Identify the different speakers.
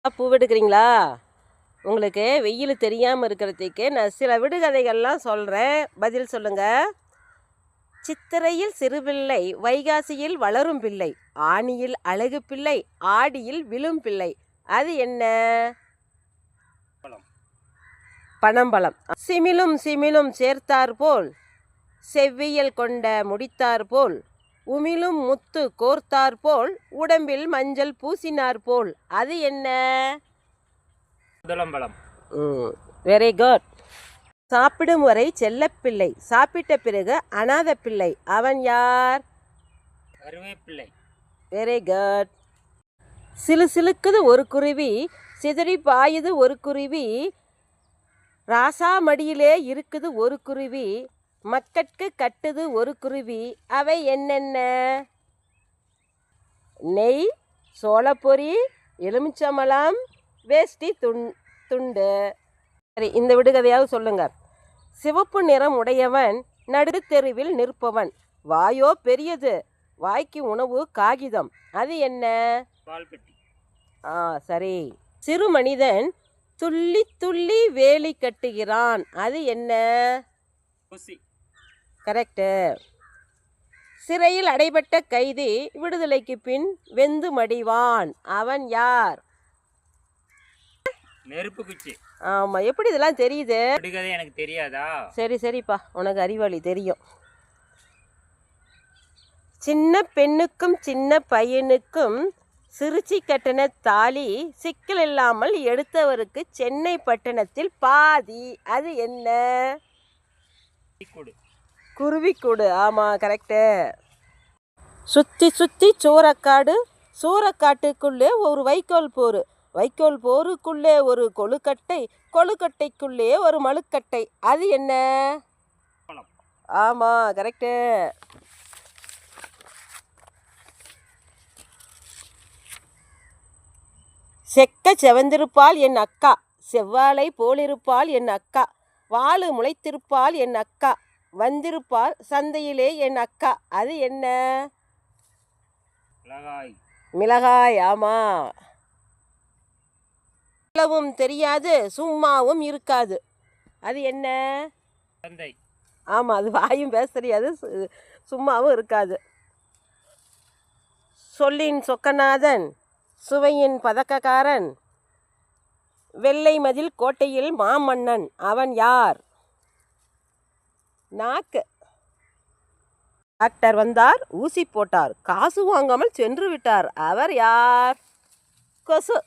Speaker 1: பூ எடுக்கிறீங்களா? உங்களுக்கு வெயில் தெரியாமல் இருக்கிறதுக்கு நான் சில விடுகதைகள்லாம் சொல்கிறேன், பதில் சொல்லுங்க. சித்திரையில் சிறுபிள்ளை, வைகாசியில் வளரும் பிள்ளை, ஆணியில் அழகு பிள்ளை, ஆடியில் விழும் பிள்ளை. அது என்ன? பனம்பழம். சிமிழும் சிமிழும் சேர்த்தார் போல், செவ்வியல் கொண்ட முடித்தார் போல், உமிழும் முத்து கோர்த்தார் போல், உடம்பில் மஞ்சள் பூசினார் போல். அது என்ன?
Speaker 2: முதலம்பழம்.
Speaker 1: Very good. சாப்பிடும் வரை செல்லப்பிள்ளை, சாப்பிட்ட பிறகு அநாத பிள்ளை. அவன் யார்?
Speaker 2: கருவேப்பிள்ளை.
Speaker 1: Very good. சிலு சிலுக்குது ஒரு குருவி, சிதறி பாயுது ஒரு குருவி, ராசா மடியிலே இருக்குது ஒரு குருவி, மக்கட்கு கட்டுது ஒரு குருவி. அவை என்னென்ன? நெய், சோளப்பொரி, எலுமிச்சம்பழம், வேஷ்டி துண்டு. சரி, இந்த விடுகதையாவது சொல்லுங்க. சிவப்பு நிறம் உடையவன், நடுத்தெருவில் நிற்பவன், வாயோ பெரியது, வாய்க்கு உணவு காகிதம். அது என்ன?
Speaker 2: பால்பெட்டி.
Speaker 1: சரி. சிறு மனிதன் துள்ளி துள்ளி வேலி கட்டுகிறான். அது என்ன? கரெக்டு. சிறையில் அடைபட்ட கைதி விடுதலைக்கு பின் வெந்து மடிவான். அவன் யார்?
Speaker 2: நெருப்பு குச்சி.
Speaker 1: ஆமாம். எப்படி இதெல்லாம் தெரியுது?
Speaker 2: விடுகதை எனக்கு தெரியாதா?
Speaker 1: சரி சரிப்பா, உனக்கு அறிவாளி தெரியும். சின்ன பெண்ணுக்கும் சின்ன பையனுக்கும் சிறுச்சி கட்டின தாலி, சிக்கல் இல்லாமல் எடுத்தவருக்கு சென்னை பட்டணத்தில் பாதி. அது என்ன? குருவிக்கூடு. ஆமாம், கரெக்டு. சுற்றி சுற்றி சூறக்காடு, சூறக்காட்டுக்குள்ளே ஒரு வைக்கோல் போரு, வைக்கோல் போருக்குள்ளே ஒரு கொழுக்கட்டை, கொழுக்கட்டைக்குள்ளே ஒரு மழுக்கட்டை. அது என்ன? ஆமாம், கரெக்டு. செக்க செவந்திருப்பாள் என் அக்கா, செவ்வாழை போலிருப்பாள் என் அக்கா, வாளு முளைத்திருப்பாள் என் அக்கா, வந்திருப்பாள் சந்தையிலே என் அக்கா. அது என்ன? மிளகாய். ஆமாம். சொல்லவும் தெரியாது, சும்மாவும் இருக்காது. அது என்ன? ஆமாம், அது வாயும் பேச தெரியாது, சும்மாவும் இருக்காது. சொல்லின் சொக்கநாதன், சுவையின் பதக்கக்காரன், வெள்ளை மதில் கோட்டையில் மாமன்னன். அவன் யார்? நாக்கு. டாக்டர் வந்தார், ஊசி போட்டார், காசு வாங்காமல் சென்று விட்டார். அவர் யார்? கொசு.